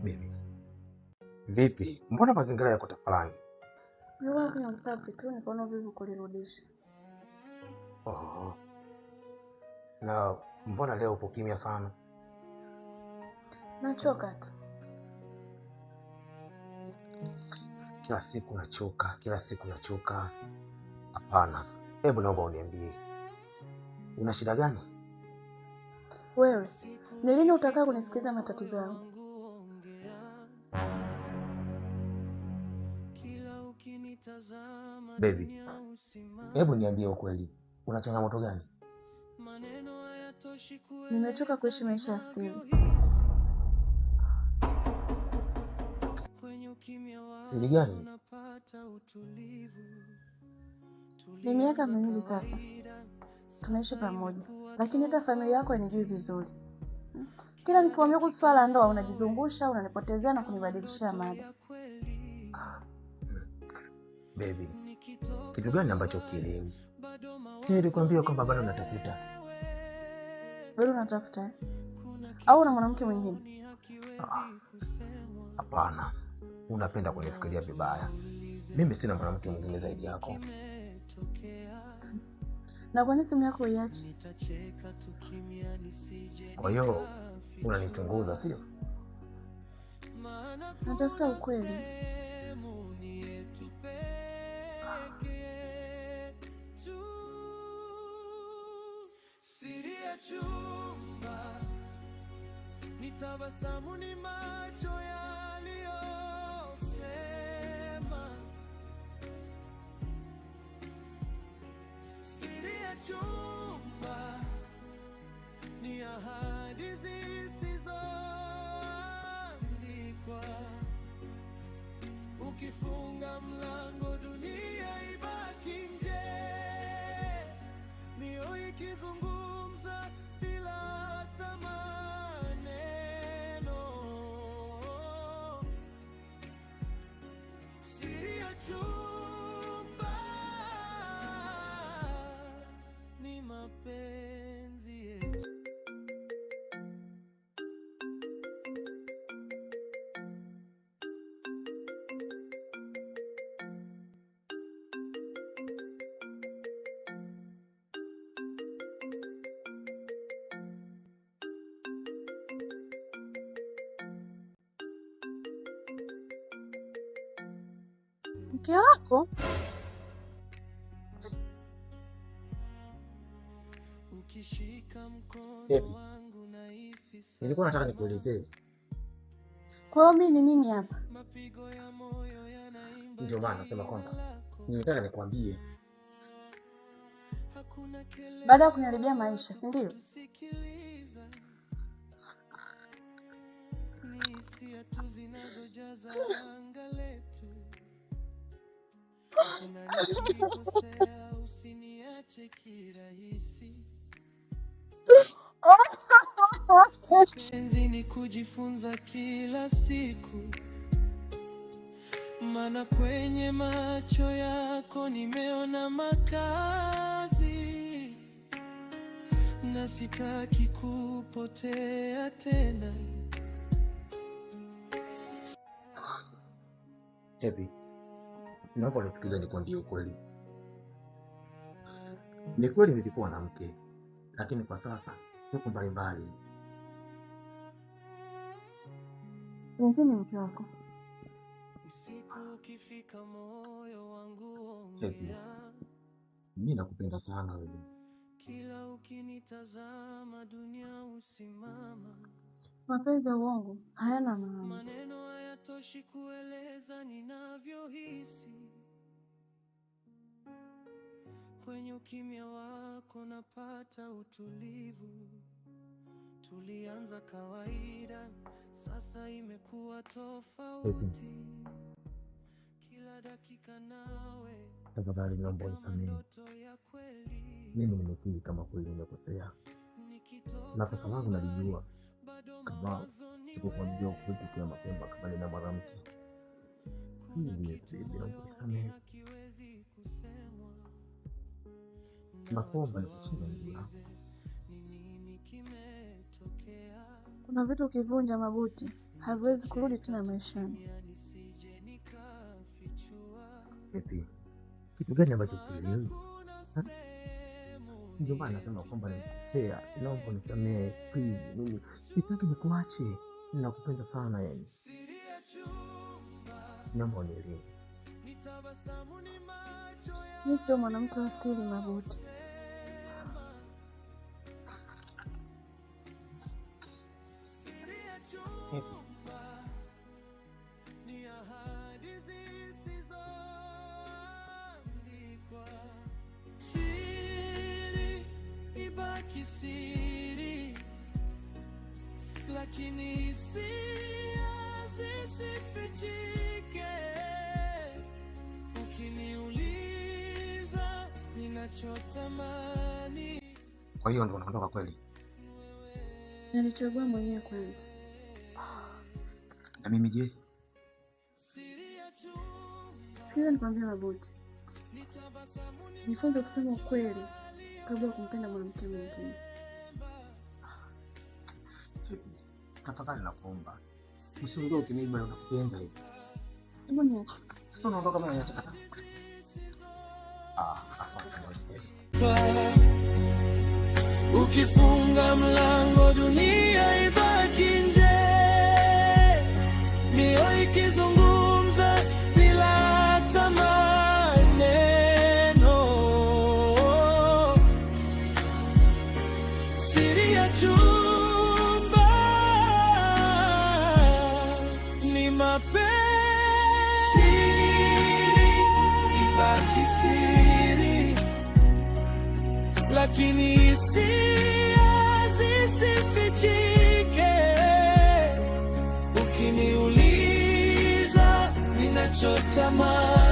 Bibi, vipi? Mbona mazingira yako tafalani? Nilikuwa kuna usafi tu nikaona vipi kulirudisha. Oh. Na mbona leo upo kimya sana? Nachoka tu. Kila siku nachoka. Hapana. Hebu naomba uniambie. Una shida gani? Wewe, ni lini utakaa kunisikiza matatizo yangu? Baby, hebu niambie ukweli. Una changamoto gani? Nimechoka kuishi maisha ya siri. Siri gani? Ni miaka miwili sasa tunaishi pamoja, lakini hata familia yako hainijui vizuri. Kila nikiwaambia kuhusu swala la ndoa unajizungusha, unanipotezea na kunibadilishia mada. Baby, kitu gani ambacho ukielewi? Si nilikwambia kwamba bado natafuta. Bado unatafuta eh? Au una mwanamke mwingine? Hapana. Unapenda kunifikiria vibaya. Mimi sina mwanamke mwingine zaidi yako. Na kwa nini simu yako iache? Kwa hiyo unanichunguza sio? Natafuta ukweli. Siri ya chumba nitabasamu ni macho yaliyosema. Siri ya chumba ni ahadi zisizoandikwa. Ukifunga mlango dunia ibaki nje. Mioyo ikizungumza bila hata maneno. Siri ya chumba ni mapenzi yetu. Mke wako? Nilikuwa nataka nikuelezee. Kwa hiyo mimi ni nini hapa? Ndio maana nasema kwamba nilitaka nikwambie. Baada ya kuniharibia maisha, si ndio? Penzi ni kujifunza kila siku, maana kwenye macho yako nimeona makazi, na sitaki kupotea tena. Hebi, naomba nisikize nikwambie ukweli. Ni kweli nilikuwa na mke, lakini kwa sasa yuko mbalimbali. Mwingine mke wako? Usiku ukifika moyo wangu Hebi, mimi nakupenda sana wewe. Kila ukinitazama dunia usimama. Mapenzi ya uongo hayana maana. Maneno hayatoshi kueleza ninavyohisi. Kwenye ukimya wako napata utulivu. Tulianza kawaida, sasa imekuwa tofauti. Kila dakika nawe, tafadhali naomba unisamehe. Mimi nimekiri kama kweli nimekosea. Na kwa sababu nalijua kama sikukwambia ukweli kwa mapema kama nina mwanamke. Naomba unisamehe. Naomba nikusamehe. Kuna vitu ukivunja mabuti haviwezi kurudi tena maishani. Eti kitu gani ambacho kielewi? Ndio maana nasema kwamba nilikosea, naomba unisamehe please. Mimi sitaki nikuache, ninakupenda sana yani. Naomba unielewe. Mimi sio mwanamke wa siri Mabuti. Siri ibaki siri, lakini hisia zisifichike. Ukiniuliza ninachotamani. Kwa hiyo ndio unaondoka kweli? Nilichagua mwenyewe kwanza. Na mimi je? Sikiza nikwambia Mabuti, jifunze kusema ukweli kabla ya kumpenda mwanamke mwingine. Tafadhali nakuomba, usiondoke, mimi bado nakupenda hivi. Hebu niache. Sasa unaondoka mimi niache kata. Ukifunga mlango dunia ibaki nje, mioyo ikizungumza bila hata maneno. Siri ya chumba ni mapenzi. Siri ibaki siri, lakini hisia zisifichike. Ukiniuliza ninachotamani